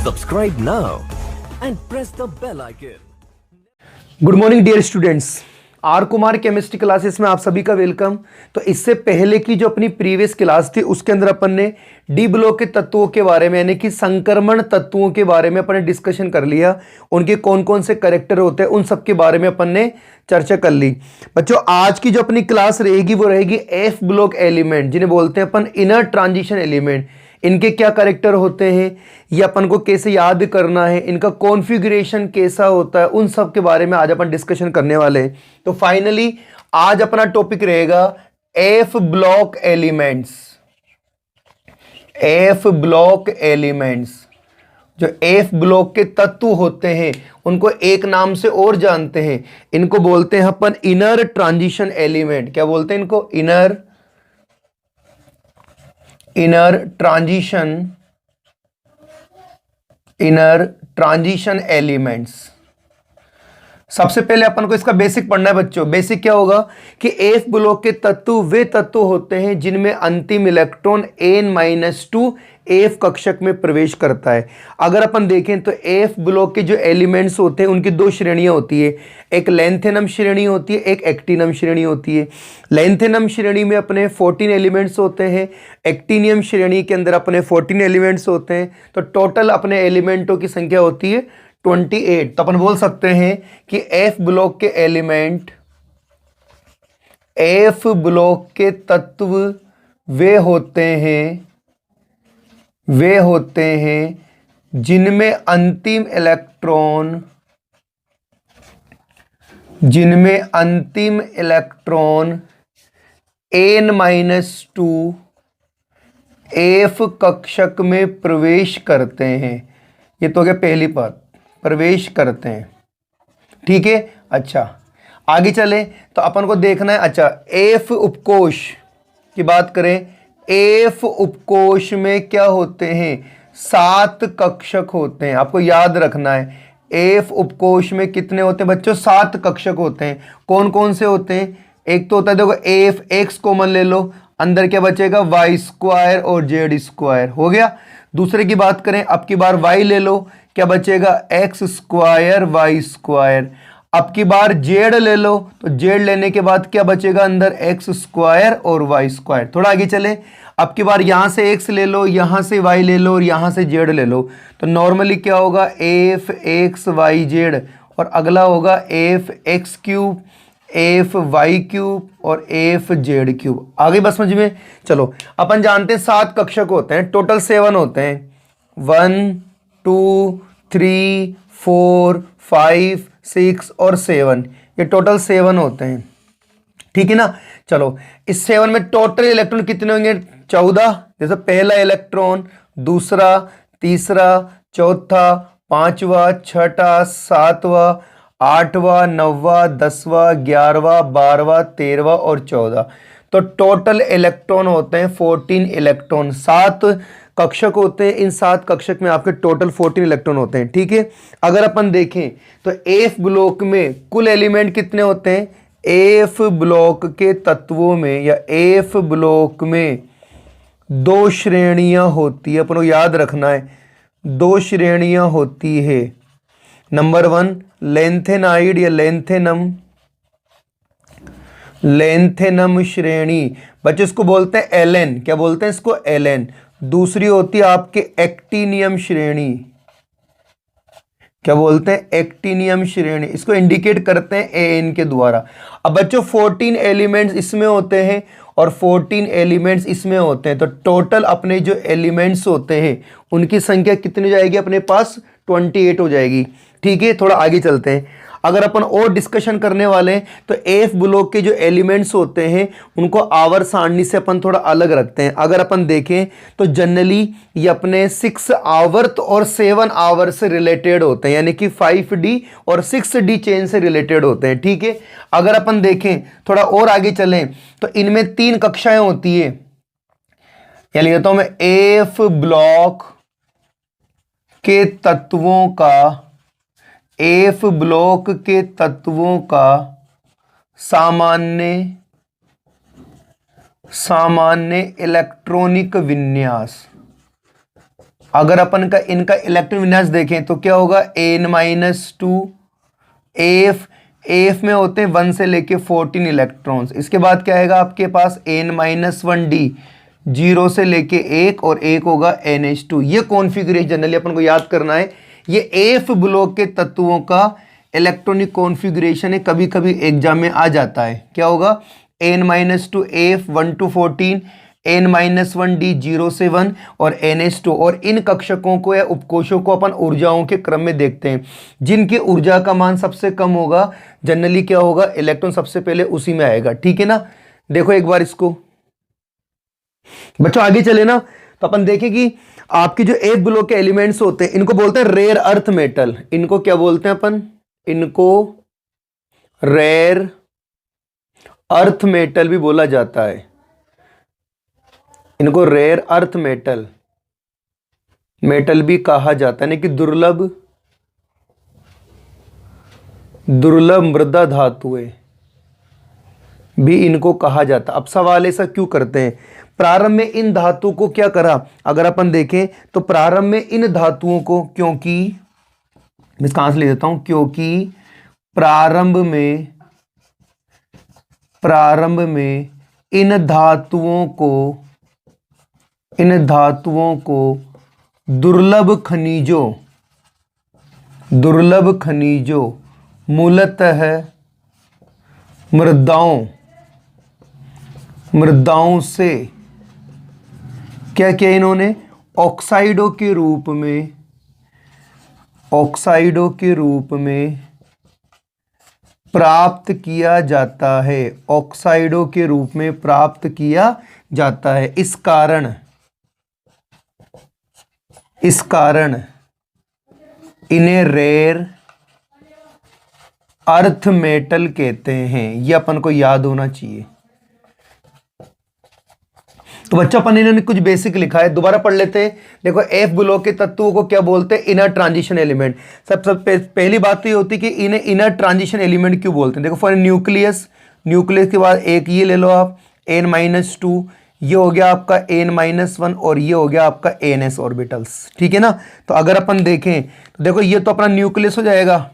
Subscribe now and press the bell icon. Good morning dear students, R Kumar chemistry classes में आप सभी का welcome. तो इससे पहले की जो अपनी प्रीवियस क्लास थी उसके अंदर अपन ने डी ब्लॉक के तत्वों के बारे में यानी कि संक्रमण तत्वों के बारे में अपन ने डिस्कशन कर लिया। उनके कौन कौन से कैरेक्टर होते हैं उन सब के बारे में अपन ने चर्चा कर ली। बच्चों, आज की जो अपनी क्लास रहेगी वो रहेगी एफ ब्लॉक एलिमेंट, जिन्हें बोलते हैं अपन इनर ट्रांजिशन एलिमेंट। इनके क्या कैरेक्टर होते हैं, ये अपन को कैसे याद करना है, इनका कॉन्फ़िगरेशन कैसा होता है, उन सब के बारे में आज अपन डिस्कशन करने वाले हैं। तो फाइनली आज अपना टॉपिक रहेगा F block elements. F block elements, जो एफ ब्लॉक के तत्व होते हैं उनको एक नाम से और जानते हैं, इनको बोलते हैं अपन इनर ट्रांजिशन एलिमेंट। क्या बोलते हैं इनको? Inner transition elements. सबसे पहले अपन को इसका बेसिक पढ़ना है बच्चों। बेसिक क्या होगा कि एफ ब्लॉक के तत्व वे तत्व होते हैं जिनमें अंतिम इलेक्ट्रॉन n-2 एफ कक्षक में प्रवेश करता है। अगर अपन देखें तो एफ ब्लॉक के जो एलिमेंट्स होते हैं उनकी दो श्रेणियां होती है, एक लेंथेनम श्रेणी होती है, एक एक्टिनम श्रेणी होती है। लेंथेनम श्रेणी में अपने 14 एलिमेंट्स होते हैं, एक्टिनियम श्रेणी के अंदर अपने 14 एलिमेंट्स होते हैं। तो टोटल अपने एलिमेंटों की संख्या होती है 28। तो अपन बोल सकते हैं कि एफ ब्लॉक के एलिमेंट, एफ ब्लॉक के तत्व वे होते हैं जिनमें अंतिम इलेक्ट्रॉन n-2 एफ कक्षक में प्रवेश करते हैं। ये तो हो गया पहली बात, प्रवेश करते हैं। ठीक है, अच्छा आगे चले तो अपन को देखना है। अच्छा, एफ उपकोश की बात करें, एफ उपकोश में क्या होते हैं? 7 कक्षक होते हैं। आपको याद रखना है एफ उपकोश में कितने होते हैं बच्चों? 7 कक्षक होते हैं। कौन कौन से होते हैं? एक तो होता है, देखो एफ एक्स कॉमन ले लो, अंदर क्या बचेगा? वाई स्क्वायर और जेड स्क्वायर हो गया। दूसरे की बात करें, अब की बार वाई ले लो, क्या बचेगा? X square Y square. अब की बार जेड ले लो, तो जेड लेने के बाद क्या बचेगा अंदर? एक्स स्क्वायर और वाई स्क्वायर। थोड़ा आगे चले, अब की बार यहां से एक्स ले लो, यहां से वाई ले लो और यहां से जेड ले लो। तो नॉर्मली क्या होगा? एफ एक्स वाई जेड, और अगला होगा F X cube, F Y cube और एफ जेड क्यूब। आगे बस समझ में? चलो, अपन जानते हैं 7 कक्षक होते हैं, टोटल 7 होते हैं। 1 2 3 4 5 6 और 7, ये टोटल 7 होते हैं। ठीक है ना? चलो, इस 7 में टोटल इलेक्ट्रॉन कितने होंगे? 14। जैसे पहला इलेक्ट्रॉन, दूसरा, तीसरा, चौथा, पांचवा, छठा, सातवां, 8वां, 9वां, 10वां, 11वां, 12वां, 13वां और 14। तो टोटल इलेक्ट्रॉन होते हैं 14 इलेक्ट्रॉन। 7 कक्षक होते हैं, इन 7 कक्षक में आपके टोटल 14 इलेक्ट्रॉन होते हैं। ठीक है, अगर अपन देखें तो एफ ब्लॉक में कुल एलिमेंट कितने होते हैं? एफ ब्लॉक के तत्वों में या एफ ब्लॉक में 2 श्रेणियां होती है। अपन को याद रखना है 2 श्रेणियां होती है। नंबर 1 लेंथेनाइड या लेंथेनम श्रेणी, बच्चे इसको बोलते हैं एलएन। क्या बोलते हैं इसको? एलएन। दूसरी होती है आपके एक्टिनियम श्रेणी। क्या बोलते हैं? एक्टिनियम श्रेणी। इसको इंडिकेट करते हैं एन के द्वारा। अब बच्चों 14 एलिमेंट्स इसमें होते हैं और 14 एलिमेंट्स इसमें होते हैं। तो टोटल अपने जो एलिमेंट्स होते हैं उनकी संख्या कितनी हो जाएगी अपने पास? 28 हो जाएगी। ठीक है, थोड़ा आगे चलते हैं। अगर अपन और डिस्कशन करने वाले हैं तो एफ ब्लॉक के जो एलिमेंट्स होते हैं उनको आवर्त सारणी से अपन थोड़ा अलग रखते हैं। अगर अपन देखें तो जनरली ये अपने 6 आवर्त और 7 आवर्त से रिलेटेड होते हैं, यानी कि 5D और 6D चेन से रिलेटेड होते हैं। ठीक है, अगर अपन देखें थोड़ा और आगे चलें तो इनमें 3 कक्षाएं होती है। या लिख देता हूं मैं, एफ ब्लॉक के तत्वों का, एफ ब्लॉक के तत्वों का सामान्य इलेक्ट्रॉनिक विन्यास, अगर अपन का इनका इलेक्ट्रॉन विन्यास देखें तो क्या होगा, n-2 एफ, एफ में होते हैं 1 से लेके 14 इलेक्ट्रॉन्स। इसके बाद क्या आएगा आपके पास n-1d 0 से लेके 1 और 1 होगा NH2। ये कॉन्फ़िगरेशन जनरली अपन को याद करना है। ये एफ ब्लॉक के तत्वों का इलेक्ट्रॉनिक कॉन्फ़िगरेशन है, कभी कभी एग्जाम में आ जाता है। क्या होगा, n-2 एफ 1 to 14, n-1d 0 से 1 और NH2। और इन कक्षकों को या उपकोशों को अपन ऊर्जाओं के क्रम में देखते हैं। जिनकी ऊर्जा का मान सबसे कम होगा जनरली क्या होगा, इलेक्ट्रॉन सबसे पहले उसी में आएगा। ठीक है ना, देखो एक बार इसको बच्चों, आगे चले ना तो अपन देखें कि आपकी जो एक ब्लॉक के एलिमेंट्स होते हैं इनको बोलते हैं रेयर अर्थ मेटल। इनको क्या बोलते हैं अपन, इनको रेयर अर्थ मेटल भी बोला जाता है। इनको रेयर अर्थ मेटल भी कहा जाता है, यानी कि दुर्लभ मृदा धातुएं भी इनको कहा जाता। अब सवाल ऐसा क्यों करते हैं, प्रारंभ में इन धातुओं को क्या करा, अगर अपन देखें तो प्रारंभ में इन धातुओं को, क्योंकि मैं इसका आंसर ले देता हूं, क्योंकि प्रारंभ में इन धातुओं को दुर्लभ खनिजों मूलतः मृदाओं से क्या किया इन्होंने, ऑक्साइडों के रूप में प्राप्त किया जाता है। ऑक्साइडों के रूप में प्राप्त किया जाता है। इस कारण इन्हें रेयर अर्थ मेटल कहते हैं। ये अपन को याद होना चाहिए। तो बच्चा अपन इन्होंने कुछ बेसिक लिखा है, दोबारा पढ़ लेते हैं। देखो एफ ब्लॉक के तत्वों को क्या बोलते हैं, इनर ट्रांजिशन एलिमेंट। सबसे पहली बात तो ये होती है कि इन्हें इनर ट्रांजिशन एलिमेंट क्यों बोलते हैं। देखो फॉर न्यूक्लियस के बाद एक ये ले लो आप n-2, ये हो गया आपका n-1 और ये हो गया आपका ns ऑर्बिटल्स। ठीक है ना, तो अगर अपन देखें तो देखो ये तो अपना न्यूक्लियस हो जाएगा,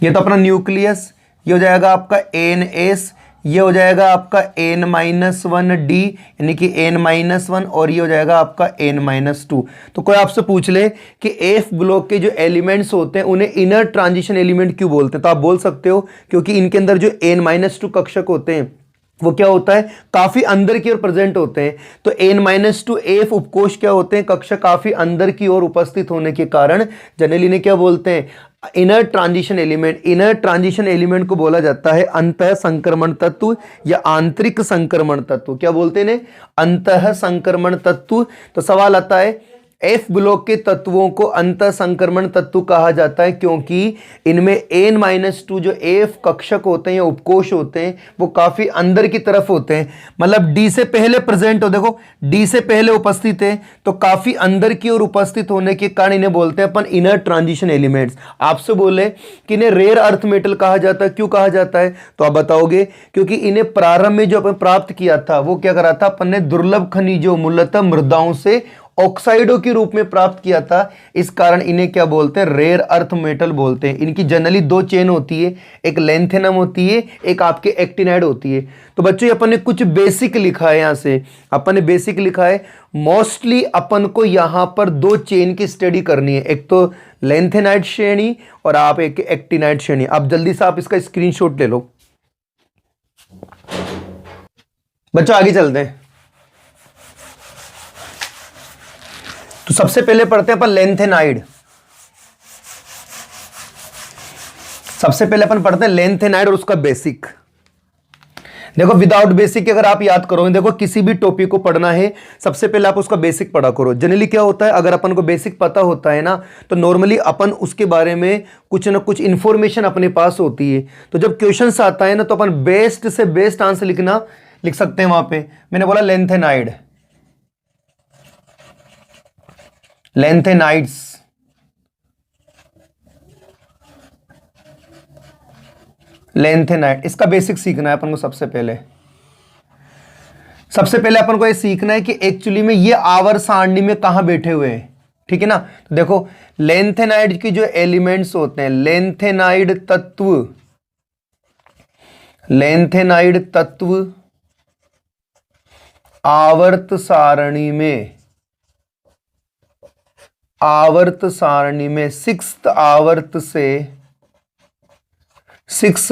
ये तो अपना न्यूक्लियस, ये हो जाएगा आपका NS, ये हो जाएगा आपका n-1d यानी कि n-1 और ये हो जाएगा आपका n-2। तो कोई आपसे पूछ ले कि एफ ब्लॉक के जो एलिमेंट्स होते हैं उन्हें इनर ट्रांजिशन एलिमेंट क्यों बोलते हैं, तो आप बोल सकते हो क्योंकि इनके अंदर जो n-2 कक्षक होते हैं वो क्या होता है, काफी अंदर की ओर प्रेजेंट होते हैं। तो n-2 एफ उपकोश क्या होते हैं, कक्षक काफी अंदर की ओर उपस्थित होने के कारण जनरली इन्हें क्या बोलते हैं, inner transition element. Inner transition element को बोला जाता है अंतः संक्रमण तत्व या आंतरिक संक्रमण तत्व। क्या बोलते हैं इन्हें, अंतः संक्रमण तत्व। तो सवाल आता है एफ ब्लॉक के तत्वों को अंतः संक्रमण तत्व कहा जाता है क्योंकि इनमें n-2 जो एफ कक्षक होते हैं या उपकोश होते हैं वो काफी अंदर की तरफ होते हैं, मतलब डी से पहले प्रेजेंट हो। देखो डी से पहले उपस्थित है तो काफी अंदर की ओर उपस्थित होने के कारण इन्हें बोलते हैं अपन इनर ट्रांजिशन एलिमेंट्स। आपसे बोले कि इन्हें रेयर अर्थ मेटल कहा जाता है, क्यों कहा जाता है, तो आप बताओगे क्योंकि इन्हें प्रारंभ में जो अपन प्राप्त किया था वो क्या करा था, अपन ने दुर्लभ खनिजों मूलतः मृदाओं से ऑक्साइडों के रूप में प्राप्त किया था। इस कारण इन्हें क्या बोलते हैं, रेयर अर्थ मेटल बोलते हैं। इनकी जनरली दो चेन होती है, एक लेंथेनम होती है, एक आपके एक्टिनाइड होती है। तो बच्चों अपन ने कुछ बेसिक लिखा है, यहां से अपन ने बेसिक लिखा है। मोस्टली अपन को यहां पर दो चेन की स्टडी करनी है, एक तो लेंथेनाइड श्रेणी और आप एक एक्टिनाइड श्रेणी। आप जल्दी से आप इसका स्क्रीनशॉट ले लो। बच्चों आगे चलते हैं। तो सबसे पहले पढ़ते हैं अपन लेंथेनाइड। सबसे पहले अपन पढ़ते हैं लेंथेनाइड और उसका बेसिक। देखो विदाउट बेसिक अगर आप याद करोगे, देखो किसी भी टॉपिक को पढ़ना है सबसे पहले आप उसका बेसिक पढ़ा करो। जनरली क्या होता है, अगर अपन को बेसिक पता होता है ना तो नॉर्मली अपन उसके बारे में कुछ ना कुछ इंफॉर्मेशन अपने पास होती है। तो जब क्वेश्चन आता है ना तो अपन बेस्ट से बेस्ट आंसर लिख सकते हैं। वहां पे मैंने बोला लेंथेनाइड, लेंथेनाइड्स, लेंथेनाइड, इसका बेसिक सीखना है अपन को सबसे पहले। सबसे पहले अपन को ये सीखना है कि एक्चुअली में ये आवर सारणी में कहां बैठे हुए हैं, ठीक है ना। तो देखो लेंथेनाइड की जो एलिमेंट्स होते हैं, लेंथेनाइड तत्व आवर्त सारणी में सिक्स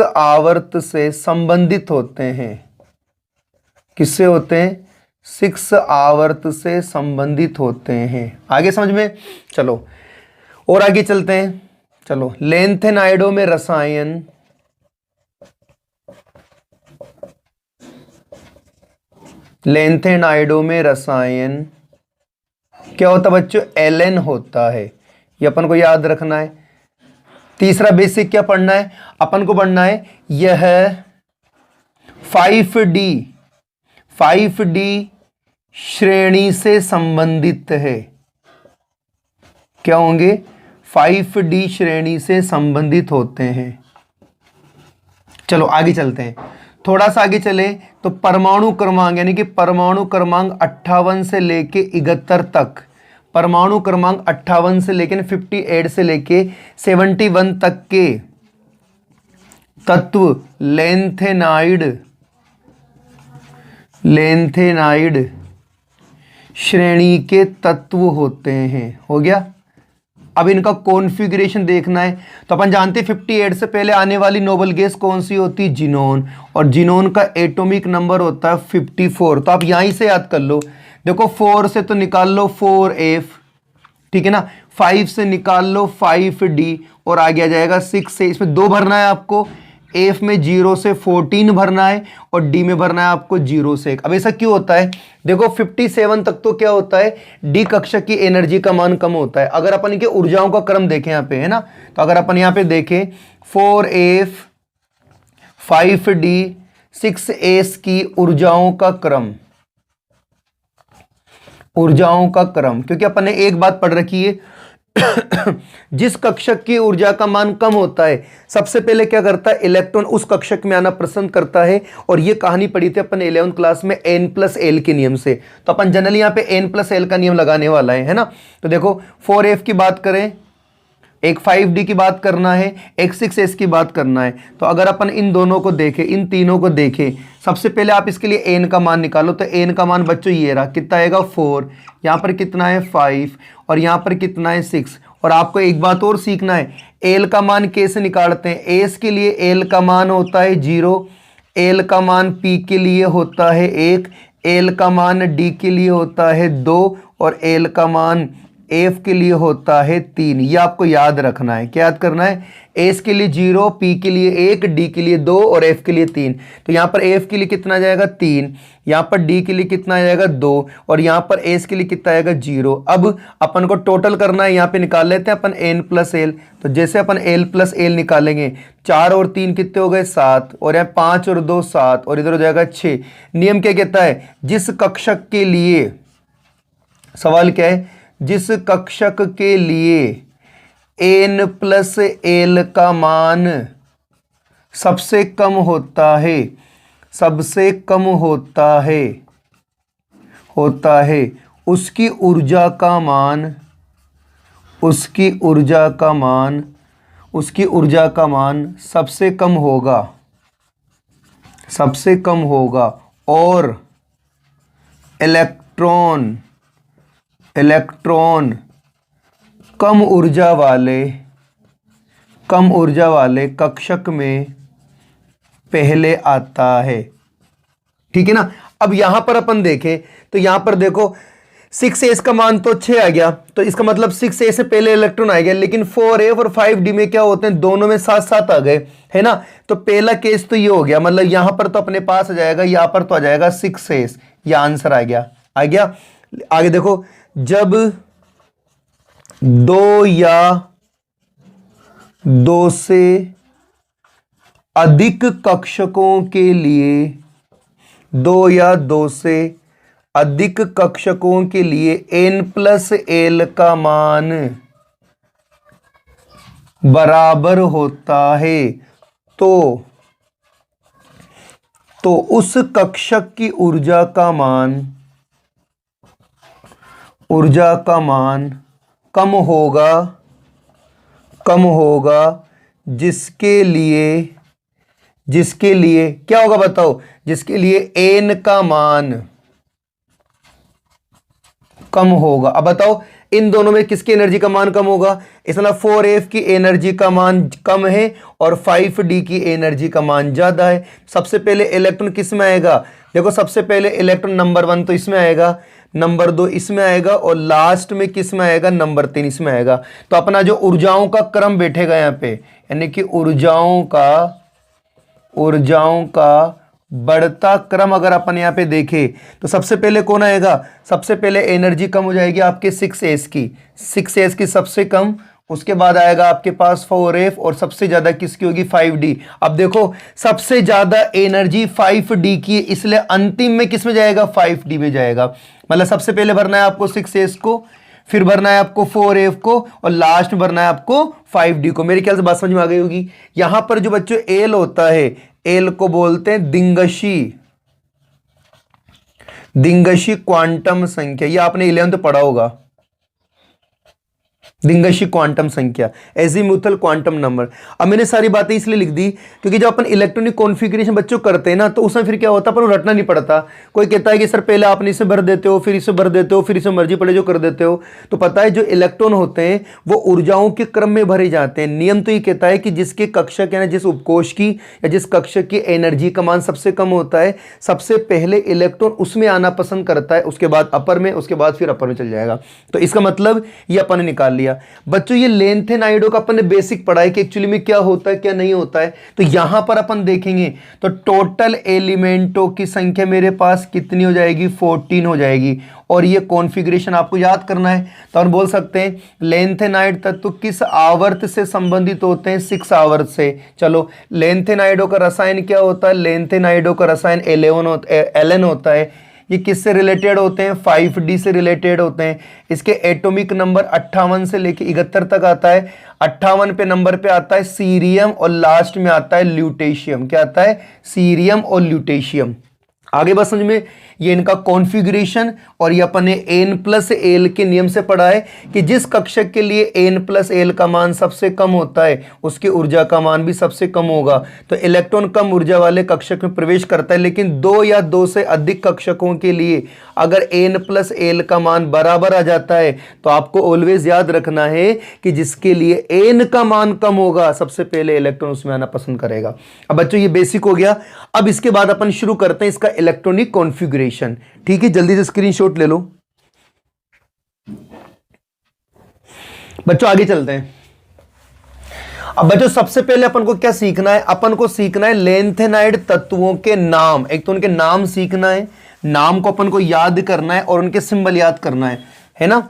आवर्त से संबंधित होते हैं। किससे होते हैं? 6 आवर्त से संबंधित होते हैं। आगे समझ में? चलो और आगे चलते हैं। चलो लेंथेनाइडों में रसायन क्या होता है बच्चों? एलन होता है। ये अपन को याद रखना है। तीसरा बेसिक क्या पढ़ना है अपन को? पढ़ना है यह 5D श्रेणी से संबंधित है। क्या होंगे? 5D श्रेणी से संबंधित होते हैं। चलो आगे चलते हैं। थोड़ा सा आगे चले तो परमाणु क्रमांक यानी कि परमाणु क्रमांक 58 से लेके 71 तक, परमाणु क्रमांक 58 से लेके 58 से लेके 71 तक के तत्व लेंथेनाइड श्रेणी के तत्व होते हैं। हो गया। अब इनका कॉन्फ़िगरेशन देखना है तो अपन जानते हैं 58 से पहले आने वाली नोबल गैस कौन सी होती है? जिनोन। और जिनोन का एटॉमिक नंबर होता है 54। तो आप यहीं से याद कर लो। देखो 4 से तो निकाल लो 4F, ठीक है ना। 5 से निकाल लो 5D और आगे आ जाएगा 6 से। इसमें 2 भरना है आपको। F में 0 से 14 भरना है और D में भरना है आपको 0 से 1। अब ऐसा क्यों होता है? देखो 57 तक तो क्या होता है? D कक्षक की एनर्जी का मान कम होता है। अगर अपन इनके ऊर्जाओं का क्रम देखें यहाँ पे, है ना, तो अगर अपन यहाँ पे देखें 4F 5D 6S की ऊर्जाओं का क्रम, क्योंकि अपन ने एक बात पढ़ रखी है जिस कक्षक की ऊर्जा का मान कम होता है सबसे पहले क्या करता है? इलेक्ट्रॉन उस कक्षक में आना पसंद करता है। और ये कहानी पढ़ी थी अपन 11th क्लास में N+L के नियम से। तो अपन जनरली यहाँ पे N+L का नियम लगाने वाला है ना। तो देखो 4F की बात करें, एक 5D की बात करना है, एक 6S की बात करना है। तो अगर अपन इन दोनों को देखें, इन तीनों को देखें, सबसे पहले आप इसके लिए N का मान निकालो। तो N का मान बच्चों ये रहा, कितना आएगा? 4। यहाँ पर कितना है? 5। और यहाँ पर कितना है? 6। और आपको एक बात और सीखना है, L का मान कैसे निकालते हैं? S के लिए L का मान होता है 0, L का मान P के लिए होता है 1, L का मान D के लिए होता है 2 और L का मान F के लिए होता है 3। ये आपको याद रखना है। क्या याद करना है? S के लिए 0, P के लिए 1, D के लिए 2 और F के लिए 3। तो यहाँ पर F के लिए कितना आ जाएगा? 3। यहाँ पर D के लिए कितना आ जाएगा? 2 और यहाँ पर S के लिए कितना आएगा? 0। अब अपन को टोटल करना है, यहाँ पे निकाल लेते हैं अपन N+L। तो जैसे अपन L+L निकालेंगे, 4 और 3 कितने हो गए? 7। और यहाँ 5 और 2 7 और इधर हो जाएगा 6। नियम क्या कहता है? जिस कक्षक के लिए, सवाल क्या है? जिस कक्षक के लिए N+L का मान सबसे कम होता है उसकी ऊर्जा का मान सबसे कम होगा और इलेक्ट्रॉन कम ऊर्जा वाले कक्षक में पहले आता है, ठीक है ना। अब यहां पर अपन देखें तो यहां पर देखो 6S का मान तो 6 आ गया, तो इसका मतलब 6A से पहले इलेक्ट्रॉन आ गया। लेकिन 4F और 5D में क्या होते हैं? दोनों में साथ साथ आ गए, है ना। तो पहला केस तो ये हो गया, मतलब यहां पर तो अपने पास आ जाएगा, यहां पर तो आ जाएगा 6S। ये आंसर आ गया। आगे देखो, जब 2 या 2 से अधिक कक्षकों के लिए 2 या 2 से अधिक कक्षकों के लिए N+L का मान बराबर होता है तो तो उस कक्षक की ऊर्जा का मान कम होगा जिसके लिए क्या होगा बताओ, जिसके लिए एन का मान कम होगा। अब बताओ इन दोनों में किसकी एनर्जी का मान कम होगा? इसमें 4f की एनर्जी का मान कम है और 5d की एनर्जी का मान ज्यादा है। सबसे पहले इलेक्ट्रॉन किस में आएगा? देखो सबसे पहले इलेक्ट्रॉन नंबर 1 तो इसमें आएगा, नंबर 2 इसमें आएगा और लास्ट में किस में आएगा? नंबर 3 इसमें आएगा। तो अपना जो ऊर्जाओं का क्रम बैठेगा यहाँ पे, यानी कि ऊर्जाओं का बढ़ता क्रम अगर अपन यहाँ पे देखें तो सबसे पहले कौन आएगा? सबसे पहले एनर्जी कम हो जाएगी आपके 6s की सबसे कम, उसके बाद आएगा आपके पास 4f और सबसे ज्यादा किसकी होगी? 5d। अब देखो सबसे ज्यादा एनर्जी 5d की है, इसलिए अंतिम में किस में जाएगा? 5d में जाएगा। मतलब सबसे पहले भरना है आपको 6s को, फिर भरना है आपको 4f को और लास्ट में भरना है आपको 5d को। मेरे ख्याल से बात समझ में आ गई होगी। यहां पर जो बच्चों एल होता है, एल को बोलते हैं दिंगशी क्वांटम संख्या। ये आपने 11th पढ़ा होगा, दिंगशी क्वांटम संख्या, एजीमुथल क्वांटम नंबर। अब मैंने सारी बातें इसलिए लिख दी क्योंकि जब अपन इलेक्ट्रॉनिक कॉन्फ़िगरेशन बच्चों करते हैं ना, तो उसमें फिर क्या होता है, अपन रटना नहीं पड़ता। कोई कहता है कि सर पहले आपने इसे भर देते हो, फिर इसे भर देते हो, फिर इसे मर्जी पड़े जो कर देते हो। तो पता है जो इलेक्ट्रॉन होते हैं वो ऊर्जाओं के क्रम में भरे जाते हैं। नियम तो ये कहता है कि जिसके कक्षक यानी जिस उपकोष की या जिस कक्षक की एनर्जी का मान सबसे कम होता है, सबसे पहले इलेक्ट्रॉन उसमें आना पसंद करता है, उसके बाद अपर में, उसके बाद फिर अपर में चल जाएगा। तो इसका मतलब ये अपन ने निकाल लिया। बच्चों ये लेंथेनाइडो का अपन ने बेसिक पढ़ा है कि एक्चुअली में क्या होता है क्या नहीं होता है। तो यहां पर अपन देखेंगे तो टोटल एलिमेंटों की संख्या मेरे पास कितनी हो जाएगी? 14 हो जाएगी। और ये कॉन्फ़िगरेशन आपको याद करना है। तो हम बोल सकते हैं लेंथेनाइड तत्व किस आवर्त से संबंधित होते हैं? 6 आवर्त से। चलो लेंथेनाइडो का रसायन क्या होता है? लेंथेनाइडो का रसायन एलन होता है। ये किससे रिलेटेड होते हैं? 5d से रिलेटेड होते हैं। इसके एटॉमिक नंबर 58 से लेके 71 तक आता है। 58 पे नंबर पे आता है सीरियम और लास्ट में आता है ल्यूटेशियम। क्या आता है? सीरियम और ल्यूटेशियम। आगे बस समझ में, ये इनका कॉन्फ़िगरेशन। और ये अपन ने n+l के नियम से पढ़ा है कि जिस कक्षक के लिए n+l का मान सबसे कम होता है उसकी ऊर्जा का मान भी सबसे कम होगा। तो इलेक्ट्रॉन कम ऊर्जा वाले कक्षक में प्रवेश करता है, लेकिन 2 या 2 से अधिक कक्षकों के लिए अगर n+l का मान बराबर आ जाता है तो आपको ऑलवेज याद रखना है कि जिसके लिए n का मान कम होगा सबसे पहले इलेक्ट्रॉन उसमें आना पसंद करेगा। अब बच्चों ये बेसिक हो गया। अब इसके बाद अपन शुरू करते हैं इसका इलेक्ट्रॉनिक कॉन्फ़िगरेशन। ठीक है, जल्दी से स्क्रीनशॉट ले लो बच्चों, आगे चलते हैं। अब बच्चों सबसे पहले अपन को क्या सीखना है? अपन को सीखना है लेंथेनाइड तत्वों के नाम। एक तो उनके नाम सीखना है, नाम को अपन को याद करना है और उनके सिंबल याद करना है ना।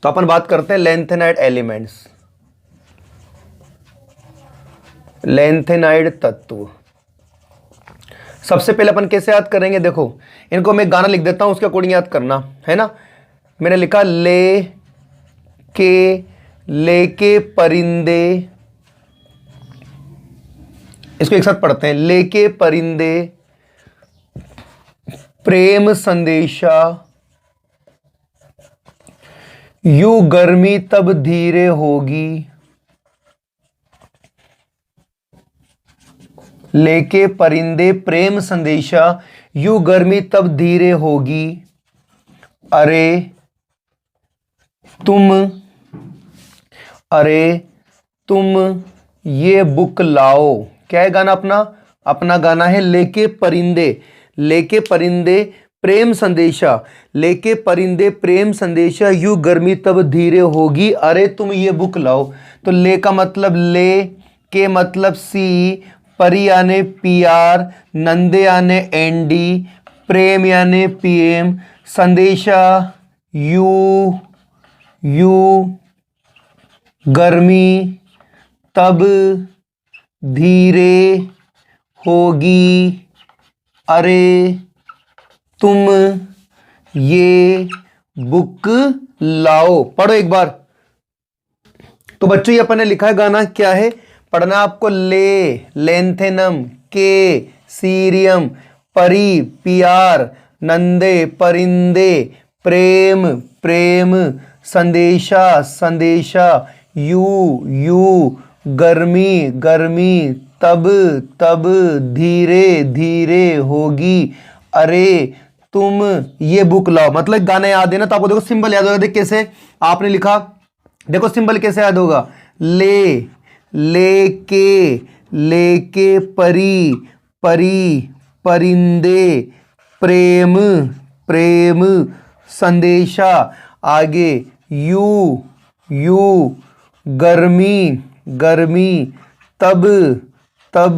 तो अपन बात करते हैं लेंथेनाइड एलिमेंट्स, लेंथेनाइड तत्व। सबसे पहले अपन कैसे याद करेंगे? देखो इनको मैं गाना लिख देता हूं, उसके अकॉर्डिंग याद करना है ना। मैंने लिखा लेके परिंदे, इसको एक साथ पढ़ते हैं। लेके परिंदे प्रेम संदेशा, यू गर्मी तब धीरे होगी, लेके परिंदे प्रेम संदेशा, यू गर्मी तब धीरे होगी, अरे तुम ये बुक लाओ। क्या है गाना अपना? अपना गाना है लेके परिंदे प्रेम संदेशा, लेके परिंदे प्रेम संदेशा, यू गर्मी तब धीरे होगी, अरे तुम ये बुक लाओ। तो ले का मतलब ले, के मतलब सी, परी यानी PR, नंदे यानी ND, प्रेम यानी PM, संदेशा यू गर्मी तब धीरे होगी, अरे तुम ये बुक लाओ। पढ़ो एक बार। तो बच्चों ये अपन ने लिखा है गाना, क्या है पढ़ना आपको? लेंथेनम, के सीरियम, परी प्यार, नंदे परिंदे, प्रेम प्रेम, संदेशा संदेशा, यू गर्मी गर्मी, तब तब, धीरे धीरे होगी, अरे तुम ये बुक लाओ। मतलब गाना याद है ना, तो आपको देखो सिंबल याद होगा। देख कैसे आपने लिखा, देखो सिंबल कैसे याद होगा, लेके लेके, परी परी परिंदे, प्रेम प्रेम, संदेशा, आगे यू गर्मी गर्मी, तब तब,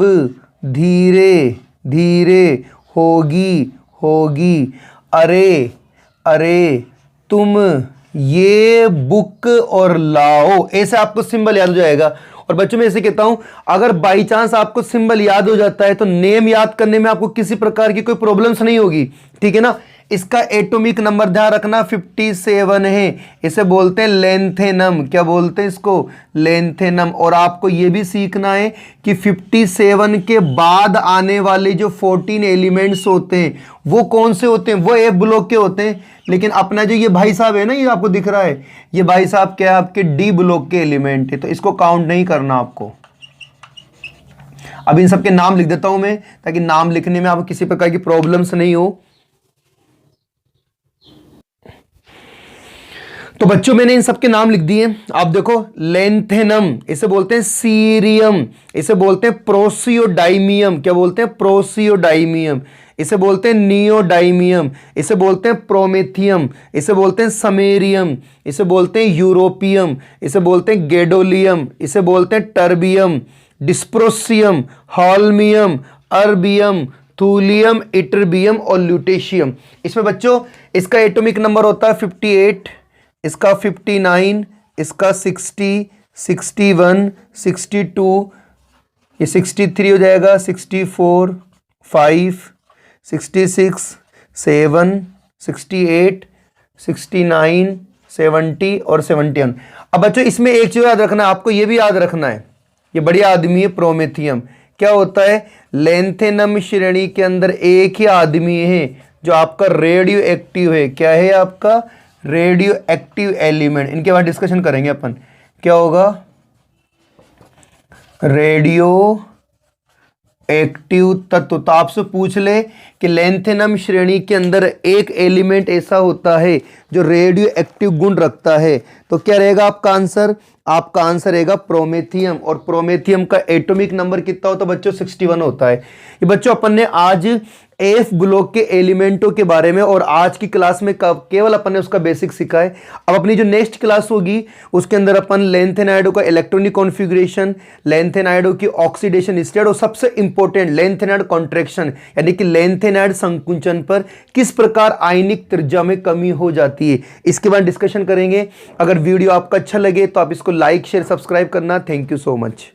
धीरे धीरे होगी होगी, अरे अरे तुम ये बुक और लाओ। ऐसे आपको सिंबल याद हो जाएगा। और बच्चों में ऐसे कहता हूं, अगर बाई चांस आपको सिंबल याद हो जाता है तो नेम याद करने में आपको किसी प्रकार की कोई प्रॉब्लम्स नहीं होगी, ठीक है ना। इसका एटॉमिक नंबर ध्यान रखना 57 है। इसे बोलते हैं लेंथेनम। क्या बोलते हैं इसको? लेंथेनम। और आपको यह भी सीखना है कि 57 के बाद आने वाले जो 14 एलिमेंट्स होते हैं वो कौन से होते हैं? वो F ब्लॉक के होते हैं। लेकिन अपना जो ये भाई साहब है ना, ये आपको दिख रहा है, ये भाई साहब क्या है? आपके D ब्लॉक के एलिमेंट है, तो इसको काउंट नहीं करना आपको। अब इन सबके नाम लिख देता हूं मैं, ताकि नाम लिखने में आपको किसी प्रकार की प्रॉब्लम्स नहीं हो। तो बच्चों मैंने इन सबके नाम लिख दिए। आप देखो, लेंथेनम इसे बोलते हैं सीरियम, इसे बोलते हैं प्रोसियोडाइमियम। क्या बोलते हैं? प्रोसियोडाइमियम। इसे बोलते हैं नियोडाइमियम, इसे बोलते हैं प्रोमेथियम, इसे बोलते हैं समेरियम, इसे बोलते हैं यूरोपियम, इसे बोलते हैं गेडोलियम, इसे बोलते हैं terbium, dysprosium, हॉल्मियम, erbium, thulium, ytterbium और ल्यूटेशियम। इसमें बच्चों इसका एटॉमिक नंबर होता है 58, इसका 59, इसका 60, 61, 62, ये 63 हो जाएगा, 64, 5, 66, 7, 68, 69, 70 और 71। अब बच्चों इसमें एक चीज याद रखना है, आपको ये भी याद रखना है, ये बढ़िया आदमी है प्रोमेथियम। क्या होता है? लेंथेनम श्रेणी के अंदर एक ही आदमी है जो आपका रेडियो एक्टिव है। क्या है आपका? Radio active element. इनके बाद डिस्कशन करेंगे अपन, क्या होगा? रेडियो एक्टिव तत्व। तो आपसे पूछ ले कि लेंथेनम श्रेणी के अंदर एक एलिमेंट ऐसा होता है जो रेडियो एक्टिव गुण रखता है, तो क्या रहेगा आपका आंसर? आपका आंसर रहेगा प्रोमेथियम। और प्रोमेथियम का एटॉमिक नंबर कितना होता है बच्चों? 61 होता है। ये बच्चों अपन ने आज एफ ब्लॉक के एलिमेंटों के बारे में और आज की क्लास में केवल अपन ने उसका बेसिक सीखा है। अब अपनी जो नेक्स्ट क्लास होगी उसके अंदर अपन लेंथेनाइडो का इलेक्ट्रॉनिक कॉन्फ़िगरेशन, लेंथेनाइडो की ऑक्सीडेशन स्टेट और सबसे इंपॉर्टेंट लेंथेनाइड कॉन्ट्रैक्शन यानी कि लेंथेनाइड संकुचन पर किस प्रकार आयनिक त्रिज्या में कमी हो जाती है, इसके बाद डिस्कशन करेंगे। अगर वीडियो आपका अच्छा लगे तो आप इसको लाइक शेयर सब्सक्राइब करना। Thank you so much.